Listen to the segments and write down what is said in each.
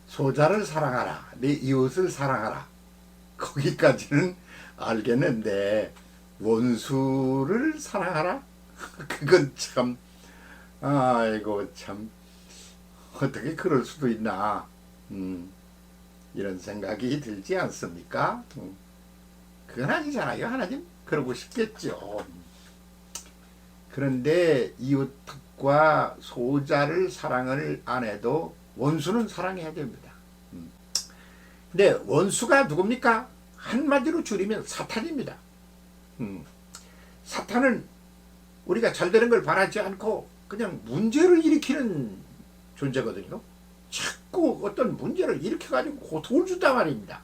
소자를 사랑하라, 내 이웃을 사랑하라. 거기까지는 알겠는데 원수를 사랑하라? 그건 참, 아이고 참, 어떻게 그럴 수도 있나, 이런 생각이 들지 않습니까? 그건 아니잖아요. 하나님 그러고 싶겠죠. 그런데 이웃과 소자를 사랑을 안 해도 원수는 사랑해야 됩니다. 근데 원수가 누굽니까? 한마디로 줄이면 사탄입니다. 사탄은 우리가 잘 되는 걸 바라지 않고 그냥 문제를 일으키는 존재거든요. 자꾸 어떤 문제를 일으켜가지고 고통을 준단 말입니다.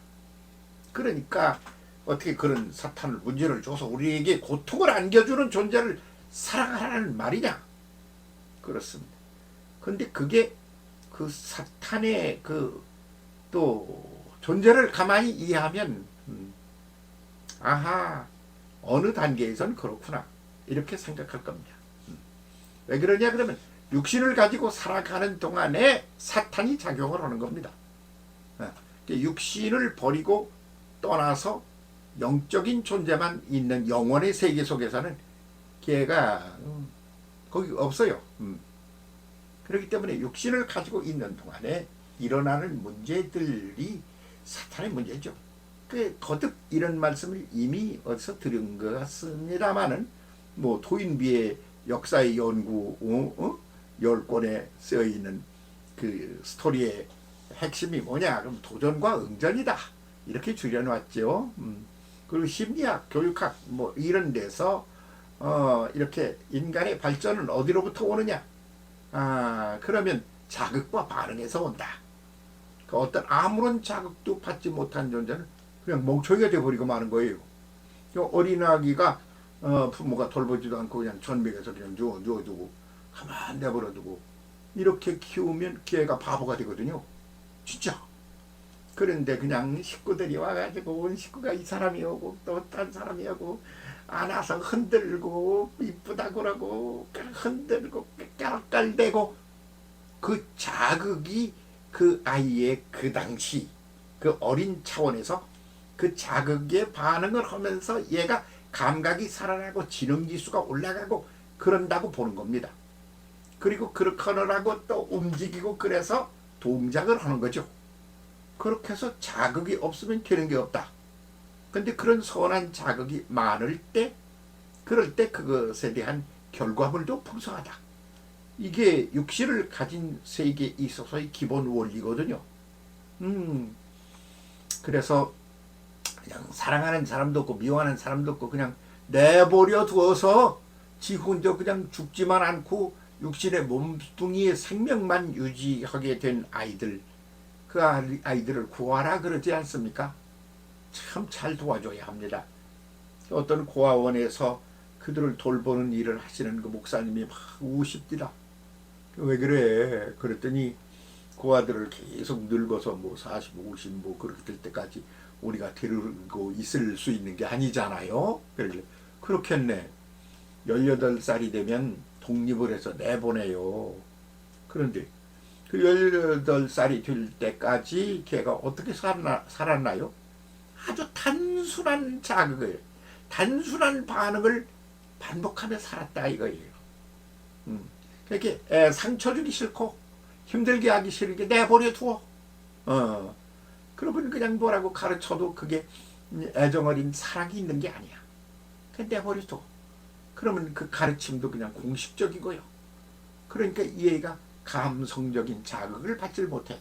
그러니까 어떻게 그런 사탄을 문제를 줘서 우리에게 고통을 안겨주는 존재를 사랑하라는 말이냐? 그렇습니다. 근데 그게 그 사탄의 그 또 존재를 가만히 이해하면 아하, 어느 단계에선 그렇구나 이렇게 생각할 겁니다. 왜 그러냐 그러면 육신을 가지고 살아가는 동안에 사탄이 작용을 하는 겁니다. 육신을 버리고 떠나서 영적인 존재만 있는 영원의 세계 속에서는 걔가 거기 없어요. 그렇기 때문에 육신을 가지고 있는 동안에 일어나는 문제들이 사탄의 문제죠. 그 거듭 이런 말씀을 이미 어디서 들은 것 같습니다만은 뭐 토인비의 역사의 연구 10권에 쓰여 있는 그 스토리의 핵심이 뭐냐? 그럼 도전과 응전이다. 이렇게 줄여놨죠. 그리고 심리학, 교육학 뭐 이런 데서 이렇게 인간의 발전은 어디로부터 오느냐? 그러면 자극과 반응에서 온다. 그 어떤 아무런 자극도 받지 못한 존재는 그냥 멍청이가 돼버리고 마는 거예요. 어린아기가 부모가 돌보지도 않고 그냥 전백에서 그냥 누워두고 가만 내버려두고 이렇게 키우면 걔가 바보가 되거든요. 진짜. 그런데 그냥 식구들이 와가지고 온 식구가 이 사람이 오고 또 딴 사람이 오고 안아서 흔들고 이쁘다고 그러고 흔들고 깔깔대고 그 자극이 그 아이의 그 당시 그 어린 차원에서 그 자극에 반응을 하면서 얘가 감각이 살아나고 지능지수가 올라가고 그런다고 보는 겁니다. 그리고 그렇게 하느라고 또 움직이고 그래서 동작을 하는 거죠. 그렇게 해서 자극이 없으면 되는 게 없다. 근데 그런 선한 자극이 많을 때 그럴 때 그것에 대한 결과물도 풍성하다. 이게 육신을 가진 세계에 있어서의 기본 원리거든요. 그래서 그냥 사랑하는 사람도 없고 미워하는 사람도 없고 그냥 내버려 두어서 지 혼자 그냥 죽지만 않고 육신의 몸뚱이의 생명만 유지하게 된 아이들, 그 아이들을 구하라 그러지 않습니까? 참 잘 도와줘야 합니다. 어떤 고아원에서 그들을 돌보는 일을 하시는 그 목사님이 막 우십디다. 왜 그래? 그랬더니 그 아들을 계속 늙어서 뭐 40, 50 뭐 그렇게 될 때까지 우리가 데리고 있을 수 있는 게 아니잖아요. 그렇겠네. 18살이 되면 독립을 해서 내보내요. 그런데 그 18살이 될 때까지 걔가 어떻게 살았나요? 아주 단순한 자극을, 단순한 반응을 반복하며 살았다 이거예요. 그렇게 상처 주기 싫고 힘들게 하기 싫으니까 내버려 두어. 그러면 그냥 뭐라고 가르쳐도 그게 애정 어린 사랑이 있는 게 아니야. 그냥 내버려 둬. 그러면 그 가르침도 그냥 공식적이고요. 그러니까 이 애가 감성적인 자극을 받질 못해.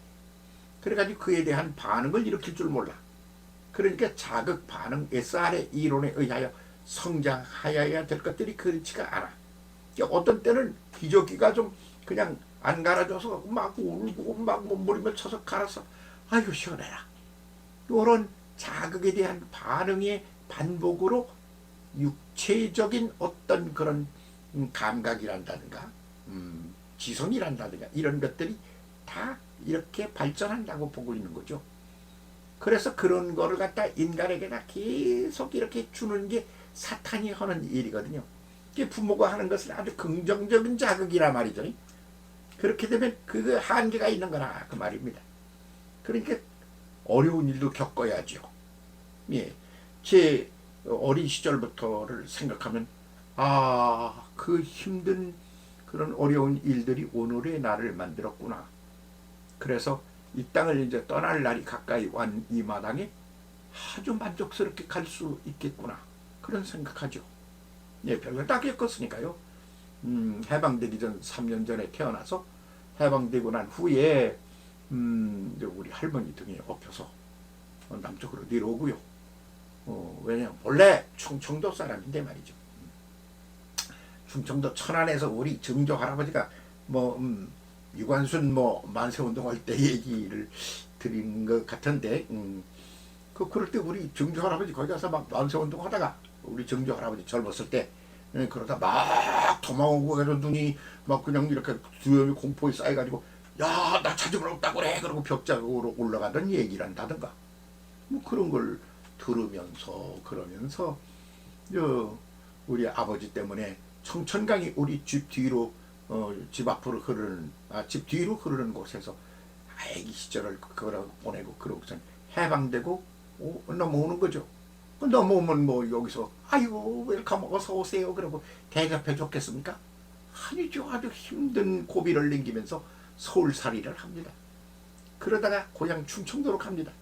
그래가지고 그에 대한 반응을 일으킬 줄 몰라. 그러니까 자극 반응 SR의 이론에 의하여 성장하여야 될 것들이 그렇지가 않아. 어떤 때는 기저귀가 좀 그냥 안 갈아줘서 막 울고 막 몸부림을 쳐서 갈아서 아이고 시원해라. 이런 자극에 대한 반응의 반복으로 육체적인 어떤 그런 감각이란다든가 지성이란다든가 이런 것들이 다 이렇게 발전한다고 보고 있는 거죠. 그래서 그런 거를 갖다 인간에게다 계속 이렇게 주는 게 사탄이 하는 일이거든요. 부모가 하는 것은 아주 긍정적인 자극이라 말이죠. 그렇게 되면 그 한계가 있는 거라 그 말입니다. 그러니까 어려운 일도 겪어야죠. 예, 제 어린 시절부터를 생각하면 그 힘든 그런 어려운 일들이 오늘의 나를 만들었구나. 그래서 이 땅을 이제 떠날 날이 가까이 온 이 마당에 아주 만족스럽게 갈 수 있겠구나. 그런 생각하죠. 예, 별걸 다 겪었으니까요. 해방되기 전 3년 전에 태어나서 해방되고 난 후에 이제 우리 할머니 등에 업혀서 남쪽으로 내려오고요. 왜냐면 원래 충청도 사람인데 말이죠. 충청도 천안에서 우리 증조 할아버지가 유관순 만세운동할 때 얘기를 드린 것 같은데, 그럴 때 우리 증조 할아버지 거기 가서 막 만세운동 하다가 우리 증조 할아버지 젊었을 때 그러다 막 도망오고 해서 눈이 막 그냥 이렇게 두려움이 공포에 쌓여가지고 야, 나 찾으면 없다고 그래. 그러고 벽장으로 올라가던 얘기를 한다든가 그런 걸 들으면서 그러면서 우리 아버지 때문에 청천강이 우리 집 뒤로 집 앞으로 흐르는 집 뒤로 흐르는 곳에서 아기 시절을 그거라고 보내고 그러고선 해방되고 넘어오는 거죠. 넘어오면 여기서 아이고 웰컴 어서 오세요 그러고 대접해 줬겠습니까? 아니죠. 아주 힘든 고비를 넘기면서 서울살이를 합니다. 그러다가 고향 충청도로 갑니다.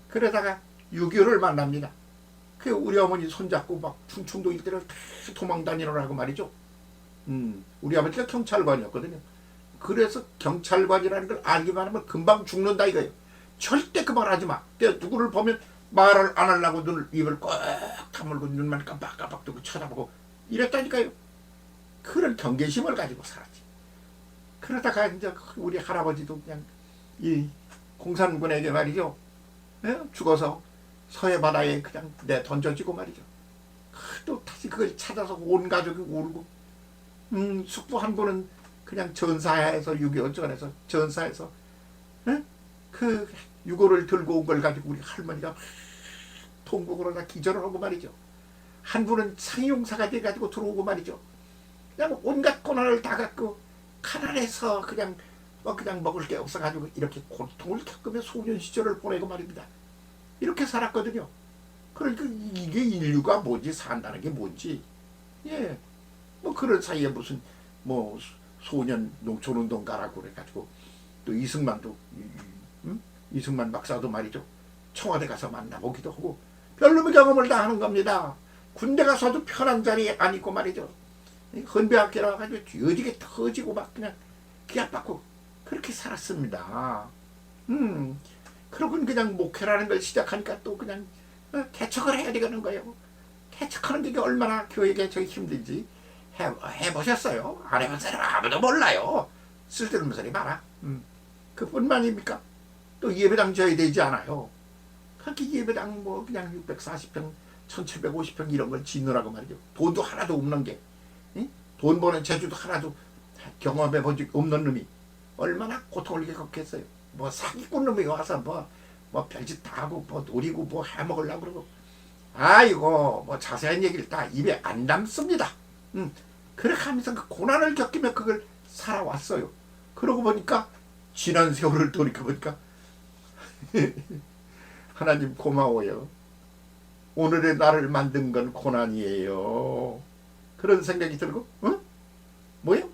그러다가 6.25를 만납니다. 그 우리 어머니 손잡고 막 충청도 일대를 다 도망 다니느라고 말이죠. 우리 아버지가 경찰관이었거든요. 그래서 경찰관이라는 걸 알기만 하면 금방 죽는다 이거예요. 절대 그 말 하지 마. 누구를 보면 말을 안 하려고 입을 꽉 다물고 눈만 깜빡깜빡 뜨고 쳐다보고 이랬다니까요. 그런 경계심을 가지고 살았지. 그러다가 이제 우리 할아버지도 그냥 이 공산군에게 말이죠. 죽어서 서해 바다에 그냥 던져지고 말이죠. 또 다시 그걸 찾아서 온 가족이 울고, 숙부 한 분은 그냥 전사해서 6.25 전에서 전사해서 그 유골을 들고 온 걸 가지고 우리 할머니가 통곡으로 다 기절을 하고 말이죠. 한 분은 상용사가 돼가지고 들어오고 말이죠. 그냥 온갖 고난을 다 갖고 가난해서 그냥 먹을 게 없어가지고 이렇게 고통을 겪으며 소년 시절을 보내고 말입니다. 이렇게 살았거든요. 그러니까 이게 인류가 뭔지 산다는 게 뭔지, 예, 그런 사이에 무슨 소년 농촌운동 가라고 그래가지고 또 이승만도 이승만 박사도 말이죠. 청와대 가서 만나보기도 하고 별놈의 경험을 다 하는 겁니다. 군대 가서도 편한 자리에 안 있고 말이죠. 헌배학교 나와가지고 여지게 터지고 막 그냥 기합받고 그렇게 살았습니다. 그러고는 그냥 목회라는 걸 시작하니까 또 그냥 개척을 해야 되는 거예요. 개척하는 게 얼마나 교회에 저기 힘든지 해보셨어요? 안 해본 사람 아무도 몰라요. 쓸데없는 소리 마라. 그뿐만입니까? 또 예배당 져야 되지 않아요. 그렇게 예배당 그냥 640평, 1750평 이런 걸 짓느라고 말이죠. 돈도 하나도 없는 게, 돈 버는 재주도 하나도 경험해 본 적 없는 놈이 얼마나 고통을 겪겠어요. 사기꾼 놈이 와서 별짓 다 하고 노리고 해먹으려고 그러고, 아이고 자세한 얘기를 다 입에 안 담습니다. 그렇게 하면서 그 고난을 겪으며 그걸 살아왔어요. 그러고 보니까 지난 세월을 돌이켜보니까 하나님 고마워요. 오늘의 나를 만든 건 고난이에요. 그런 생각이 들고, 뭐요?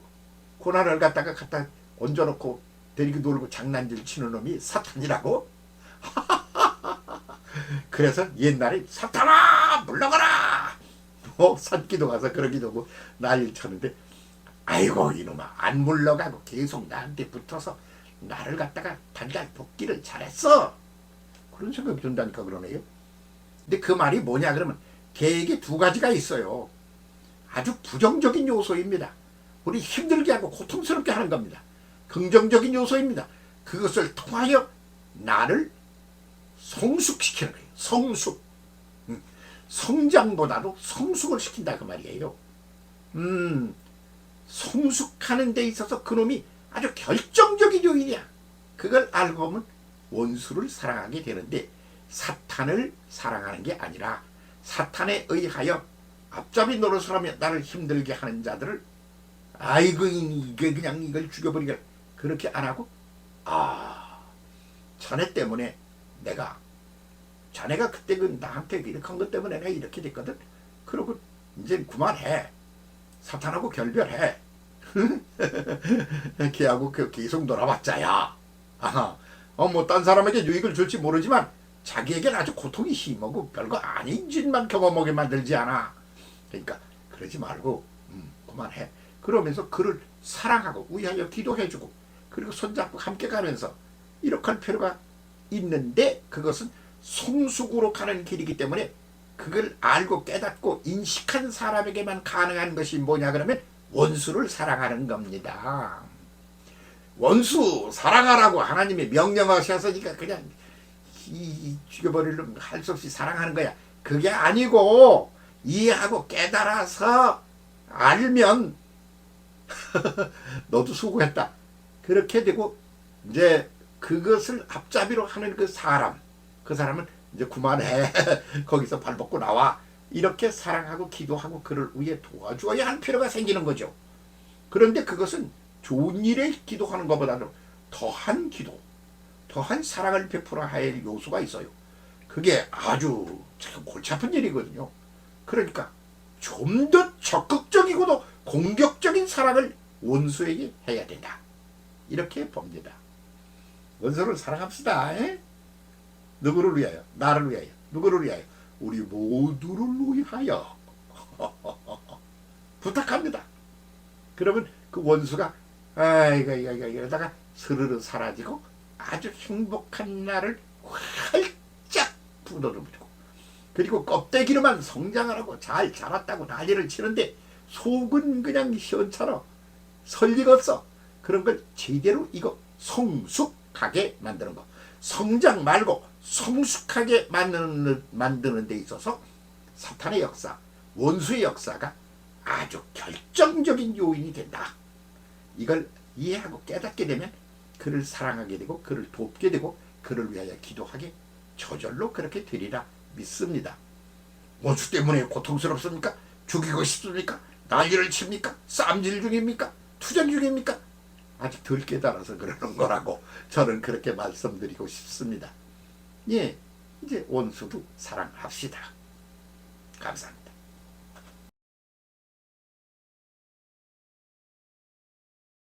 고난을 갖다 얹어놓고 데리고 놀고 장난질 치는 놈이 사탄이라고? 그래서 옛날에 사탄아 물러가라! 산기도 가서 그러기도 하고 난리를 쳤는데, 아이고 이놈아 안 물러가고 계속 나한테 붙어서 나를 갖다가 달달 볶기를 잘했어. 그런 생각이 든다니까 그러네요. 근데 그 말이 뭐냐 그러면 계획에 두 가지가 있어요. 아주 부정적인 요소입니다. 우리 힘들게 하고 고통스럽게 하는 겁니다. 긍정적인 요소입니다. 그것을 통하여 나를 성숙시키는 거예요. 성숙. 성장보다도 성숙을 시킨다 그 말이에요. 성숙하는 데 있어서 그놈이 아주 결정적인 요인이야. 그걸 알고 보면 원수를 사랑하게 되는데, 사탄을 사랑하는 게 아니라 사탄에 의하여 앞잡이 노릇을 하며 나를 힘들게 하는 자들을 아이고 이게 그냥 이걸 죽여버리게 그렇게 안 하고, 자네 때문에 내가, 자네가 그때 그 나한테 이렇게 한 것 때문에 내가 이렇게 됐거든. 그러고 이제 그만해. 사탄하고 결별해. 걔하고 계속 놀아봤자야. 뭐 딴 사람에게 유익을 줄지 모르지만 자기에겐 아주 고통이 심하고 별거 아닌 짓만 경험하게 만들지 않아. 그러니까 그러지 말고 그만해. 그러면서 그를 사랑하고 위하여 기도해주고 그리고 손잡고 함께 가면서 이렇게 할 필요가 있는데, 그것은 성숙으로 가는 길이기 때문에 그걸 알고 깨닫고 인식한 사람에게만 가능한 것이 뭐냐 그러면 원수를 사랑하는 겁니다. 원수 사랑하라고 하나님이 명령하셨으니까 그냥 죽여버리려면 할 수 없이 사랑하는 거야. 그게 아니고 이해하고 깨달아서 알면 너도 수고했다. 그렇게 되고 이제 그것을 앞잡이로 하는 그 사람은 이제 그만해. 거기서 발 벗고 나와. 이렇게 사랑하고 기도하고 그를 위해 도와주어야 할 필요가 생기는 거죠. 그런데 그것은 좋은 일에 기도하는 것보다는 더한 기도, 더한 사랑을 베풀어야 할 요소가 있어요. 그게 아주 참 골치 아픈 일이거든요. 그러니까 좀 더 적극적이고도 공격적인 사랑을 원수에게 해야 된다. 이렇게 봅니다. 원수를 사랑합시다. 누구를 위하여? 나를 위하여. 누구를 위하여? 우리 모두를 위하여. 부탁합니다. 그러면 그 원수가 이러다가 스르르 사라지고 아주 행복한 날을 활짝 불어넣고, 그리고 껍데기로만 성장을 하고 잘 자랐다고 난리를 치는데 속은 그냥 시원찮아. 설 리가 없어. 그런 걸 제대로 이거 성숙하게 만드는 거. 성장 말고 성숙하게 만드는 데 있어서 사탄의 역사, 원수의 역사가 아주 결정적인 요인이 된다. 이걸 이해하고 깨닫게 되면 그를 사랑하게 되고 그를 돕게 되고 그를 위하여 기도하게 저절로 그렇게 되리라 믿습니다. 원수 때문에 고통스럽습니까? 죽이고 싶습니까? 난리를 칩니까? 쌈질 중입니까? 투정 중입니까? 아직 덜 깨달아서 그러는 거라고 저는 그렇게 말씀드리고 싶습니다. 예, 이제 원수도 사랑합시다. 감사합니다.